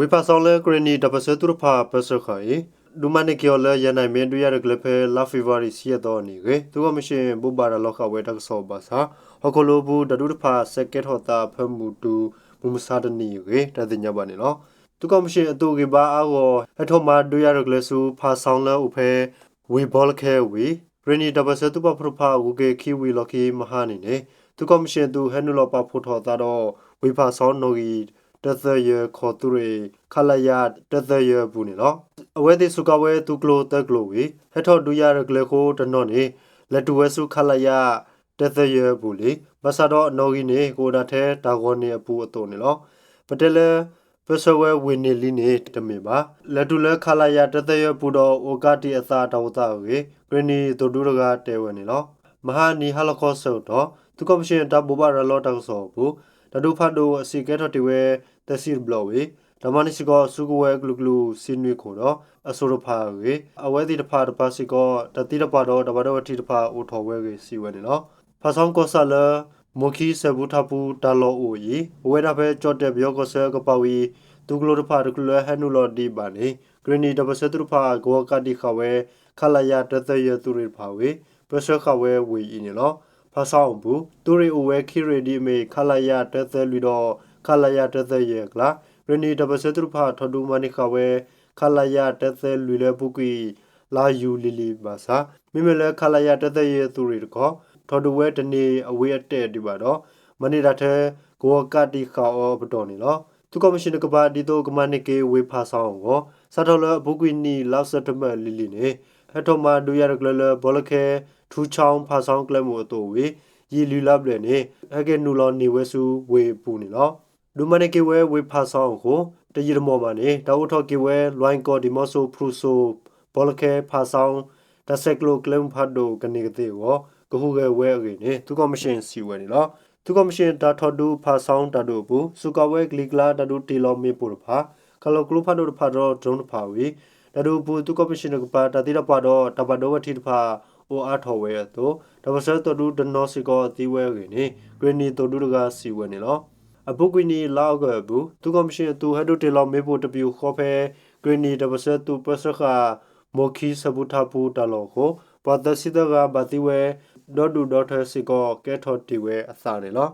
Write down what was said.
ဝေဖာဆောင်လဲဂရနီတပစတူရဖာပစခိုင်ဒူမနိကျော်လဲရနိုင်မင်းတွေ့ရတဲ့ကလဖဲလာဖီဗာရီစီရတော့နေကေသူကမရှင်ဘူဘာရလောက်ခဝဲတက်ဆောပါစာဟကလိုဘူးတဒူတဖာစက်ကက်ဟောတာဖမှုတူမူမစာတနီကေတတဲ့ညပါနေလောသူကမရှင်အတူကေဘာအောအထောမာတွေ့ရတဲ့ကလဆူဖာဆောင်လဲဥဖဲဝေဘောလခဲဝေဂရနီတပစတူပဖရဖာဝကေခီဝီလော်ကီမဟာနေနေသူကမရှင်သူဟဲနူလောပါဖို့ထောတာတော့ဝေဖာဆောင်နိုဂီတသရခေါ်သူရေခလာယတသရဘူးနေလောအဝဲဒီစုကဝဲသူကလိုတက်ကလိုဝေဟက်ထော်ဒူရရကလေခိုတနော့နေလက်တူဝဲစုခလာယတသရဘူးလေမဆာတော့အနော်ကြီးနေကိုဒါထဲတာဂောနေအပူအတုံနေလောပတဲလဲပစဝဲဝင်းနေလီနေတမေပါလက်တူလဲခလာယတသရဘူးတော့အိုကတီအသာတော်တာဝေဂရနီတူဒူရကတဲဝဲနေလောမဟာနီဟလကောဆောတော့သူကမရှင်တဘူဘာရလောတောက်ဆောဘူးတဒူဖတ်တို့အစီကဲထော်တီဝဲတစီဘလောဝေဓမ္မနိစကောစုကဝဲဂလူဂလူစင်းနွေခိုတော့အဆိုရဖာဝေအဝဲတိတဖာတပါစီကောတတိတပါတော့တပါတော့အထိတဖာအိုထော်ဝဲကေစီဝဲနေနော်ဖာဆောင်ကောဆာလမိုခီဆဘူထပူတလောအိုယီဝဲတာဖဲကြော့တဲ့ပြောကောဆာကပဝီဒုကလိုတဖာဒုကလဟနူလော်ဒီပါနေဂရနီတပစတူဖာဂောကတိခဝဲခလာယတသရသူရဖာဝေပစခဝဲဝီအင်းနော်ဖာဆောင်ဘူးသူရီအိုဝဲခီရီဒီမေခလာယတသလူတော့ခလာယတသရကလာရနီတပစတူဖာထဒူမနိခဝဲခလာယတသလူလေပုကွီလာယူလီလီဘာသာမိမလဲခလာယတသရသူရီကောထဒူဝဲတနေအဝေးအတဲ့ဒီပါတော့မနေတာထဲကိုကတိခါအောပတော်နေလောသူကမရှင်ကဘာဒီတော့ကမနိကေဝေဖာဆောင်ကိုစတော်လဘုကွီနီလောက်စတမလီလီနေအထောမာဒူရကလလဘောလခဲထူချောင်းဖာဆောင်ကလမို့တော့ဝေရီလူလပ်လေနေအကဲနူလောနေဝဲစုဝေပူနေလောဒူမနိကေဝေဖာဆောင်ကိုတရမောမနေတောက်ထော့ကေဝဲလွိုင်းကောဒီမော့ဆိုဖရူဆိုဘောလခဲဖာဆောင်တဆက်ကလိုကလမ်ဖတ်ဒိုကနေကတဲ့ကိုကခုကဝဲအကေနေသူကမရှင်စီဝဲနေလောသူကမရှင်တာထော်ဒူဖာဆောင်တဒိုဘူးစုကဝဲဂလီကလာတဒူတီလောမေပူဖာကလောကလူဖတ်ဒိုဖာတော့ဒရုန်းဖာဝီတဒူဘူးသူကမရှင်ကပါတတိရပါတော့တပတော်ဝတိဖာအိုအားထော်ဝဲတော့တပစတဒူဒနောစီကောတီဝဲကေနေဂရနီတဒူကစီဝဲနေလောအပုကွီနီလောက်ကဘူးသူကမရှင်သူဟဒိုတီလောမေပူတပြူခေါ်ဖဲဂရနီတပစတူပစခာမိုခီဆဘူထပူတလောကိုပဒစီဒကဘာတိဝဲဒေါ်ဒူဒေါ်ထစီကောကဲထော်တီဝဲအစာနေလော